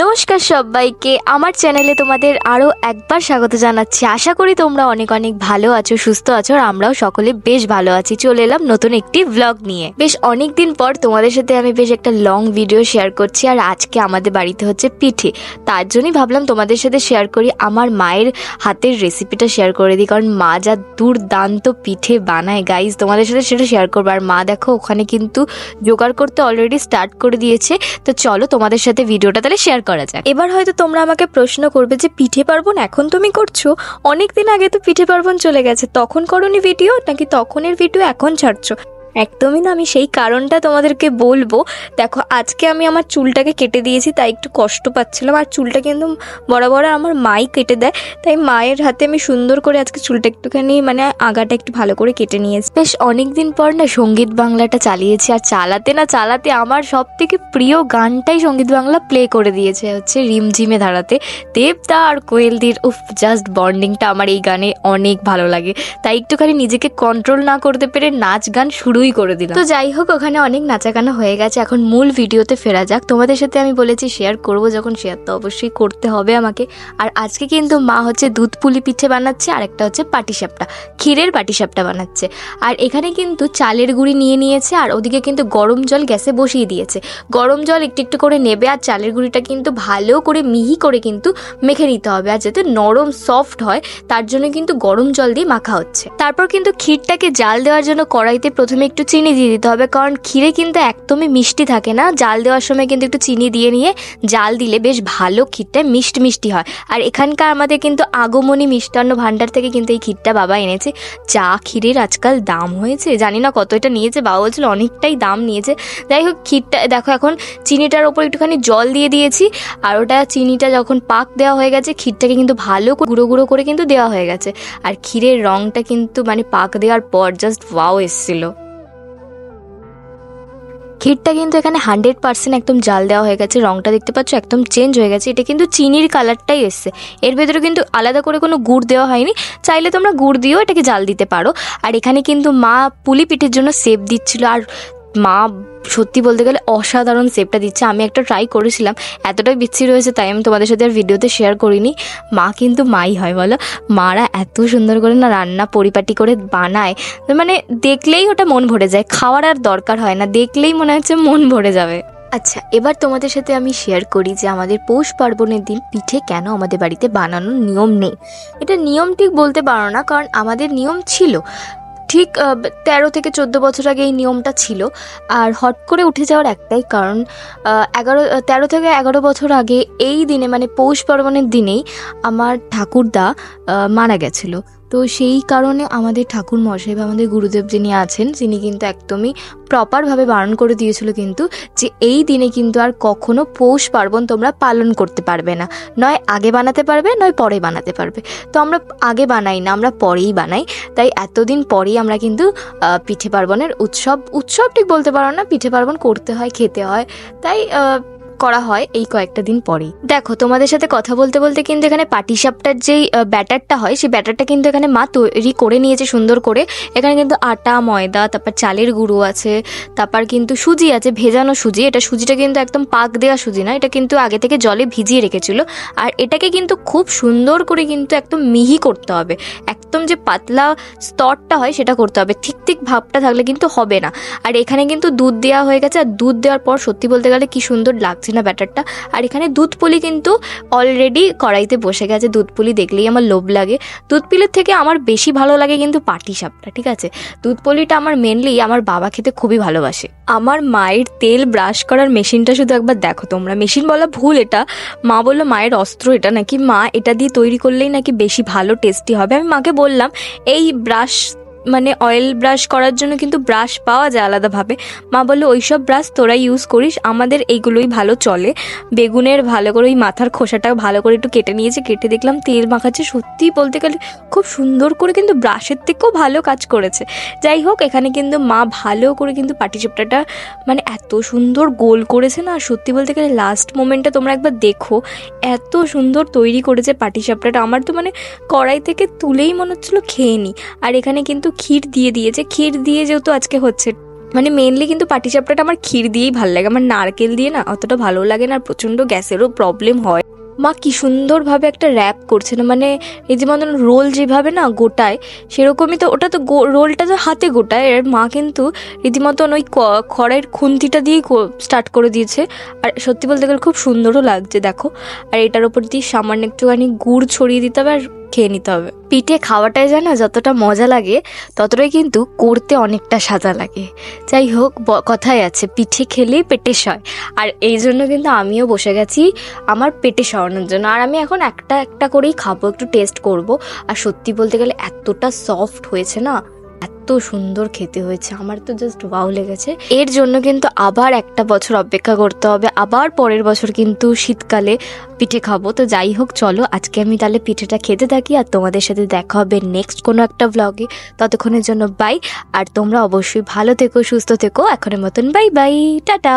নমস্কার সবাইকে, আমার চ্যানেলে তোমাদের আরও একবার স্বাগত জানাচ্ছি। আশা করি তোমরা অনেক অনেক ভালো আছো, সুস্থ আছো, আর আমরাও সকলে বেশ ভালো আছি। চলে এলাম নতুন একটি ভ্লগ নিয়ে। বেশ অনেক দিন পর তোমাদের সাথে আমি বেশ একটা লং ভিডিও শেয়ার করছি। আর আজকে আমাদের বাড়িতে হচ্ছে পিঠে, তার জন্যই ভাবলাম তোমাদের সাথে শেয়ার করি। আমার মায়ের হাতের রেসিপিটা শেয়ার করে দিই, কারণ মা যা দুর্দান্ত পিঠে বানায় গাইজ, তোমাদের সাথে সেটা শেয়ার করবো। আর মা দেখো ওখানে কিন্তু জোগাড় করতে অলরেডি স্টার্ট করে দিয়েছে। তো চলো তোমাদের সাথে ভিডিওটা তাহলে শেয়ার করা যাক। এবার হয়তো তোমরা আমাকে প্রশ্ন করবে যে পিঠে পার্বণ এখন তুমি করছো, অনেকদিন আগে তো পিঠে পার্বণ চলে গেছে, তখন করোনি ভিডিও, নাকি তখনের ভিডিও এখন ছাড়ছো? একদমই না, আমি সেই কারণটা তোমাদেরকে বলবো। দেখো আজকে আমি আমার চুলটাকে কেটে দিয়েছি, তাই একটু কষ্ট পাচ্ছিলাম। আর চুলটা কিন্তু বরাবর আমার মাই কেটে দেয়, তাই মায়ের হাতে আমি সুন্দর করে আজকে চুলটা একটুখানি আগাটা একটু ভালো করে কেটে নিয়েছি। বেশ অনেকদিন পর না সঙ্গীত বাংলাটা চালিয়েছি, আর চালাতে আমার সব থেকে প্রিয় গানটাই সঙ্গীত বাংলা প্লে করে দিয়েছে, হচ্ছে রিমঝিমে ধারাতে দেবদা আর কোয়েলদির। উফ, জাস্ট বন্ডিংটা আমার এই গানে অনেক ভালো লাগে, তাই একটুখানি নিজেকে কন্ট্রোল না করতে পেরে নাচ গান শুরু করে দিলাম। তো যাই হোক, ওখানে অনেক নাচাগানা হয়ে গেছে, এখন মূল ভিডিওতে ফেরা যাক। তোমাদের সাথে আমি বলেছি শেয়ার করব, যখন শেয়ার তো অবশ্যই করতে হবে আমাকে। আর আজকে কিন্তু মা হচ্ছে দুধ পুলি পিঠে বানাচ্ছে, আর একটা হচ্ছে পাটিসাপটা, ক্ষীরের পাটিসাপটা বানাচ্ছে। আর এখানে কিন্তু চালের গুঁড়ি নিয়ে নিয়েছে, আর ওদিকে কিন্তু গরম জল গ্যাসে বসিয়ে দিয়েছে। গরম জল একটু একটু করে নেবে, আর চালের গুঁড়িটা কিন্তু ভালো করে মিহি করে কিন্তু মেখে নিতে হবে, আর যাতে নরম সফট হয় তার জন্য কিন্তু গরম জল দিয়ে মাখা হচ্ছে। তারপর কিন্তু ক্ষীরটাকে জাল দেওয়ার জন্য কড়াইতে প্রথমে একটু চিনি দিয়ে দিতে হবে, কারণ ক্ষীরে কিন্তু একদমই মিষ্টি থাকে না। জাল দেওয়ার সময় কিন্তু একটু চিনি দিয়ে নিয়ে জাল দিলে বেশ ভালো ক্ষীরটা মিষ্টি মিষ্টি হয়। আর এখানকার আমাদের কিন্তু আগমনী মিষ্টান্ন ভাণ্ডার থেকে কিন্তু এই ক্ষীরটা বাবা এনেছে। যা ক্ষীরের আজকাল দাম হয়েছে, জানি না কত এটা নিয়েছে, বাবা বলছিল অনেকটাই দাম নিয়েছে। যাই হোক, ক্ষীরটা দেখো এখন চিনিটার ওপর একটুখানি জল দিয়ে দিয়েছি, আর ওটা চিনিটা যখন পাক দেওয়া হয়ে গেছে, ক্ষীরটাকে কিন্তু ভালো গুঁড়ো গুঁড়ো করে কিন্তু দেওয়া হয়ে গেছে। আর ক্ষীরের রঙটা কিন্তু পাক দেওয়ার পর জাস্ট ওয়াও এসেছিল। ক্ষীরটা কিন্তু এখানে 100% একদম জাল দেওয়া হয়ে গেছে, রঙটা দেখতে পাচ্ছ একদম চেঞ্জ হয়ে গেছে। এটা কিন্তু চিনির কালারটাই এসছে, এর ভেতরে কিন্তু আলাদা করে কোনো গুড় দেওয়া হয়নি। চাইলে তোমরা গুড় দিয়েও এটাকে জাল দিতে পারো। আর এখানে কিন্তু মা পুলি পিঠের জন্য শেপ দিচ্ছিল, আর মা সত্যি বলতে গেলে অসাধারণ শেপটা দিচ্ছে। আমি একটা ট্রাই করেছিলাম, এতটাই বিচ্ছিরি হয়েছে, তাই আমি তোমাদের সাথে আর ভিডিওতে শেয়ার করিনি। মা কিন্তু মাই হয় বলো, মারা এত সুন্দর করে না রান্না পরিপাটি করে বানায়, দেখলেই ওটা মন ভরে যায়, খাওয়ার আর দরকার হয় না, দেখলেই মনে হচ্ছে মন ভরে যাবে। আচ্ছা, এবার তোমাদের সাথে আমি শেয়ার করি যে আমাদের পৌষ পার্বণের দিন পিঠে কেন আমাদের বাড়িতে বানানোর নিয়ম নেই। এটা নিয়ম ঠিক বলতে পারো না, কারণ আমাদের নিয়ম ছিল ঠিক 13 থেকে 14 বছর আগে এই নিয়মটা ছিল। আর হট করে উঠে যাওয়ার একটাই কারণ, 13 থেকে 11 বছর আগে এই দিনে পৌষ পার্বণের দিনেই আমার ঠাকুরদা মারা গেছিলো। তো সেই কারণে আমাদের ঠাকুর মশাই বা আমাদের গুরুদেব যিনি আছেন, তিনি কিন্তু একদমই প্রপারভাবে বারণ করে দিয়েছিল কিন্তু, যে এই দিনে কিন্তু আর কখনো পৌষ পার্বণ তোমরা পালন করতে পারবে না, নয় আগে বানাতে পারবে নয় পরে বানাতে পারবে। তো আমরা আগে বানাই না, আমরা পরেই বানাই। তাই এতদিন পরেই আমরা কিন্তু পিঠে পার্বণের উৎসব ঠিক বলতে পারো না, পিঠে পার্বণ করতে হয়, খেতে হয়, তাই করা হয় এই কয়েকটা দিন পরেই। দেখো তোমাদের সাথে কথা বলতে বলতে কিন্তু এখানে পাটিসাপটার যেই ব্যাটারটা হয়, সেই ব্যাটারটা কিন্তু এখানে মা তৈরি করে নিয়েছে সুন্দর করে। এখানে কিন্তু আটা, ময়দা, তারপর চালের গুঁড়ো আছে, তারপর কিন্তু সুজি আছে, ভেজানো সুজি। এটা সুজিটা কিন্তু একদম পাক দেওয়া সুজি না, এটা কিন্তু আগে থেকে জলে ভিজিয়ে রেখেছিল। আর এটাকে কিন্তু খুব সুন্দর করে কিন্তু একদম মিহি করতে হবে, একদম যে পাতলা স্তরটা হয় সেটা করতে হবে, ঠিক ঠিক ভাবটা থাকলে কিন্তু হবে না। আর এখানে কিন্তু দুধ দেওয়া হয়ে গেছে, আর দুধ দেওয়ার পর সত্যি বলতে গেলে কি সুন্দর লাগছে না ব্যাটারটা। আর এখানে দুধ পুলি কিন্তু অলরেডি কড়াইতে বসে গেছে, দুধ পুলি দেখলেই আমার লোভ লাগে। দুধ পুলির থেকে আমার বেশি ভালো লাগে কিন্তু পাটিসাপটা, ঠিক আছে। দুধ পুলিটা আমার মেনলি আমার বাবা খেতে খুবই ভালোবাসে। আমার মায়ের তেল ব্রাশ করার মেশিনটা শুধু একবার দেখো তোমরা, মেশিন বলা ভুল, এটা মা বললো মায়ের অস্ত্র এটা, নাকি মা এটা দিয়ে তৈরি করলেই নাকি বেশি ভালো টেস্টি হবে। আমি মাকে বললাম এই ব্রাশ মানে অয়েল ব্রাশ করার জন্য কিন্তু ব্রাশ পাওয়া যায় আলাদাভাবে। মা বললো ওইসব ব্রাশ তোরা ইউজ করিস, আমাদের এইগুলোই ভালো চলে। বেগুনের ভালো করে ওই মাথার খোসাটা ভালো করে একটু কেটে নিয়েছে, কেটে দেখলাম তেল মাখাচ্ছে। সত্যি বলতে গেলে খুব সুন্দর করে কিন্তু ব্রাশের থেকেও ভালো কাজ করেছে। যাই হোক, এখানে কিন্তু মা ভালো করে কিন্তু পাটিসাপটাটা মানে এত সুন্দর গোল করেছে না, সত্যি বলতে গেলে লাস্ট মোমেন্টটা তোমরা একবার দেখো, এত সুন্দর তৈরি করেছে পাটিসাপটাটা। আমার তো মানে কড়াই থেকে তুলেই মনে হচ্ছিলো খেয়ে নিই। আর এখানে কিন্তু ক্ষীর দিয়ে দিয়েছে, ক্ষীর দিয়ে যেহেতু আজকে হচ্ছে, মানে মেনলি কিন্তু পাটিসাপটাটা আমার ক্ষীর দিয়েই ভালো লাগে, আমার নারকেল দিয়ে না অতটা ভালো লাগে না, আর প্রচণ্ড গ্যাসেরও প্রবলেম হয়। মা কি সুন্দরভাবে একটা র্যাপ করছে না, মানে এই যে মতন রোল যেভাবে না গোটায় সেরকমই তো, ওটা তো রোলটা তো হাতে গোটায়, আর মা কিন্তু রীতিমতন ওই খড়ের খুন্তিটা দিয়েই স্টার্ট করে দিয়েছে। আর সত্যি বলতে গেলে খুব সুন্দরও লাগছে দেখো। আর এটার ওপর দিয়ে সামান্য একটুখানি গুড় ছড়িয়ে দিতে হবে আর খেয়ে নিতে হবে। পিঠে খাওয়াটাই জানা যতটা মজা লাগে ততটাই কিন্তু করতে অনেকটা সাজা লাগে। যাই হোক, কথাই আছে পিঠে খেলেই পেটে সয়, আর এই জন্য কিন্তু আমিও বসে গেছি আমার পেটে সরানোর জন্য। আর আমি এখন একটা একটা করেই খাবো, একটু টেস্ট করব। আর সত্যি বলতে গেলে এতটা সফট হয়েছে না, এত সুন্দর খেতে হয়েছে, আমার তো জাস্ট ওয়াও লেগেছে। এর জন্য কিন্তু আবার একটা বছর অপেক্ষা করতে হবে, আবার পরের বছর কিন্তু শীতকালে পিঠে খাবো। তো যাই হোক, চলো আজকে আমি তাহলে পিঠেটা খেতে থাকি, আর তোমাদের সাথে দেখা হবে নেক্সট কোনো একটা ব্লগে। ততক্ষণের জন্য বাই, আর তোমরা অবশ্যই ভালো থেকো, সুস্থ থেকো। এখনের মতন বাই বাই, টাটা।